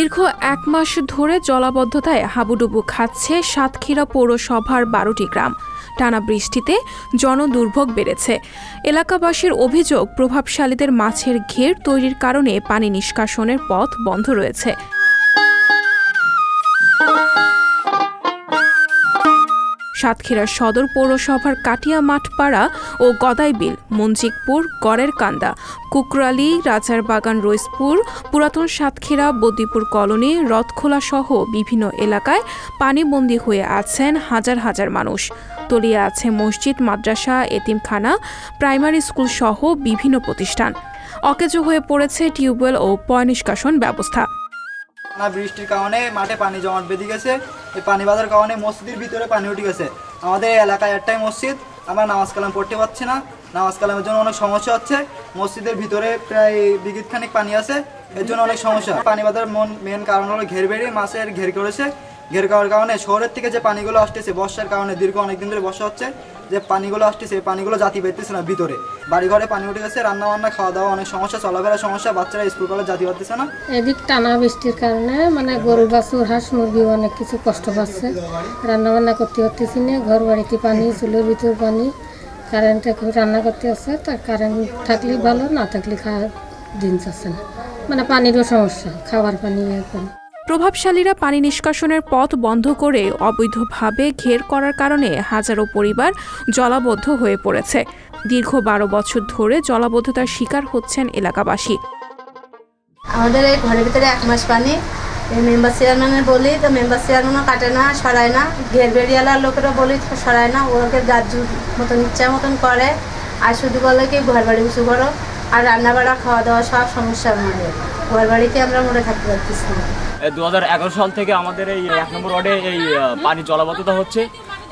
দীর্ঘ এক মাস ধরে জলাবদ্ধতায় হাবুডুবু খাচ্ছে সাতক্ষীরা পৌরসভার ১২টি গ্রাম। টানা বৃষ্টিতে জনদুর্ভোগ বেড়েছে। এলাকাবাসীর অভিযোগ, প্রভাবশালীদের মাছের ঘের তৈরির কারণে পানি নিষ্কাশনের পথ বন্ধ রয়েছে। সাতক্ষীরা সদর পৌরসভার কাটিয়া মাঠপাড়া ও গদাইবিল, মঞ্জিকপুর, গড়ের কান্দা, কুকরালি, রাজারবাগান, রইসপুর, পুরাতন সাতক্ষীরা, বদ্দিপুর কলোনি, রথখোলা সহ বিভিন্ন এলাকায় পানিবন্দী হয়ে আছেন হাজার হাজার মানুষ। তলিয়ে আছে মসজিদ, মাদ্রাসা, এতিমখানা, প্রাইমারি স্কুল সহ বিভিন্ন প্রতিষ্ঠান। অকেজো হয়ে পড়েছে টিউবওয়েল ও পয় নিষ্কাশন ব্যবস্থা। বৃষ্টির কারণে মাঠে পানি জমাট বেঁধে গেছে। এই পানি বাঁধার কারণে মসজিদের ভিতরে পানি উঠে গেছে। আমাদের এলাকায় একটাই মসজিদ, আমরা নামাজ কালাম পড়তে পারছি না। নামাজ কালামের জন্য অনেক সমস্যা হচ্ছে। মসজিদের ভিতরে প্রায় বিঘিতখানিক পানি আছে, এর জন্য অনেক সমস্যা। পানি বাঁধার মেন কারণ হলো ঘের বেরিয়ে মাছের ঘের করেছে। ঘের করার কারণে শহরের থেকে যে পানিগুলো আসতেছে বর্ষার কারণে, দীর্ঘ অনেকদিন ধরে বর্ষা হচ্ছে, যে পানিগুলো আসতেছে এই পানিগুলো জাতি বেরতেছে না ভিতরে। বাড়িঘরে পানি উঠে গেছে, রান্নাবান্না, খাওয়া দাওয়া অনেক সমস্যা, চলাফেরার সমস্যা, বাচ্চারা স্কুল কলেজ জাতি পারতেছে না। এদিক টানা বৃষ্টির কারণে গরু বাছুর, হাঁস মুরগি অনেক কিছু কষ্ট পাচ্ছে। রান্নাবান্না করতে পারতেছি না, ঘর বাড়িতে পানি, চুলের ভিতর পানি, কারেন্টে রান্না করতে হচ্ছে। তার কারেন্ট থাকলে ভালো, না থাকলে খাওয়ার দিন যাচ্ছে না। পানিরও সমস্যা, খাবার পানি। প্রভাবশালীরা পানি নিষ্কাশনের পথ বন্ধ করে অবৈধভাবে ঘের করার কারণে হাজারো পরিবার জলাবদ্ধ হয়ে পড়েছে। দীর্ঘ ১২ বছর ধরে জলাবদ্ধতার শিকার হচ্ছেন এলাকাবাসী। আমাদের এই ঘরের ভিতরে ১ মাস পানি। মেম্বার চেয়ারম্যানের বলি তো মেম্বার চেয়ারম্যানও কাটে না, সরায় না। ঘের বেরিয়ালার লোকেরা বলি সরায় না, ওকে গাছুর মতন ইচ্ছা মতন করে। আর শুধু বলে কি ঘর বাড়ি উঁচু করো, আর রান্না বাড়া, খাওয়া দাওয়া সব সমস্যা। আমাদের ঘর বাড়িতে আমরা মনে থাকতে পারতেছি না। ২০১১ সাল থেকে আমাদের এই ১ নম্বর ওয়ার্ডে এই পানি জলাবদ্ধতা হচ্ছে।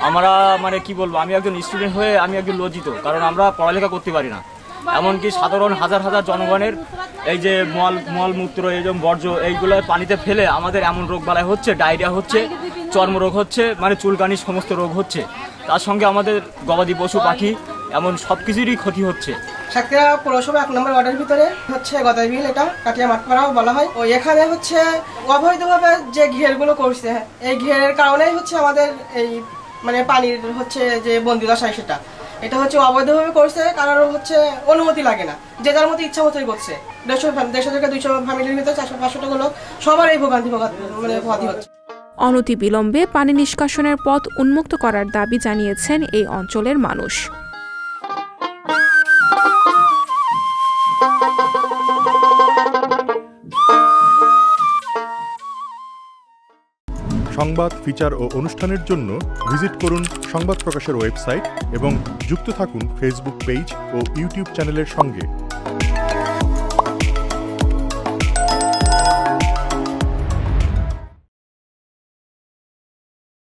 আমরা কি বলবো, আমি একজন স্টুডেন্ট হয়ে আমি একজন লজ্জিত, কারণ আমরা পড়ালেখা করতে পারি না। এমনকি সাধারণ হাজার হাজার জনগণের এই যে মলমূত্র, এই যে বর্জ্য, এইগুলো পানিতে ফেলে আমাদের এমন রোগ বালাই হচ্ছে, ডায়রিয়া হচ্ছে, চর্মরোগ হচ্ছে, চুলকানি সমস্ত রোগ হচ্ছে। তার সঙ্গে আমাদের গবাদি পশু পাখি এমন সব কিছুরই ক্ষতি হচ্ছে। সাতক্ষীরা পৌরসভা ১ নম্বর ওয়ার্ডের ভিতরে গদাইবিল, এটা কাটিয়া মাঠপাড়াও বলা হয়। ও এখানে অবৈধভাবে যে ঘেরগুলো করছে, এই ঘেরের কারণেই আমাদের এই পানির যে বন্দিদশায়, এটা অবৈধভাবে করছে। কারণ অনুমতি লাগে না, যে যার মতো ইচ্ছা মতোই করছে। ১৫০ থেকে ২০০ ফ্যামিলির ভিতরে ৪০০-৫০০ গুলো সবার এই ভোগান্তি হচ্ছে। অনতিবিলম্বে পানি নিষ্কাশনের পথ উন্মুক্ত করার দাবি জানিয়েছেন এই অঞ্চলের মানুষ। সংবাদ, ফিচার ও অনুষ্ঠানের জন্য ভিজিট করুন সংবাদ প্রকাশের ওয়েবসাইট এবং যুক্ত থাকুন ফেসবুক পেজ ও ইউটিউব চ্যানেলের সঙ্গে।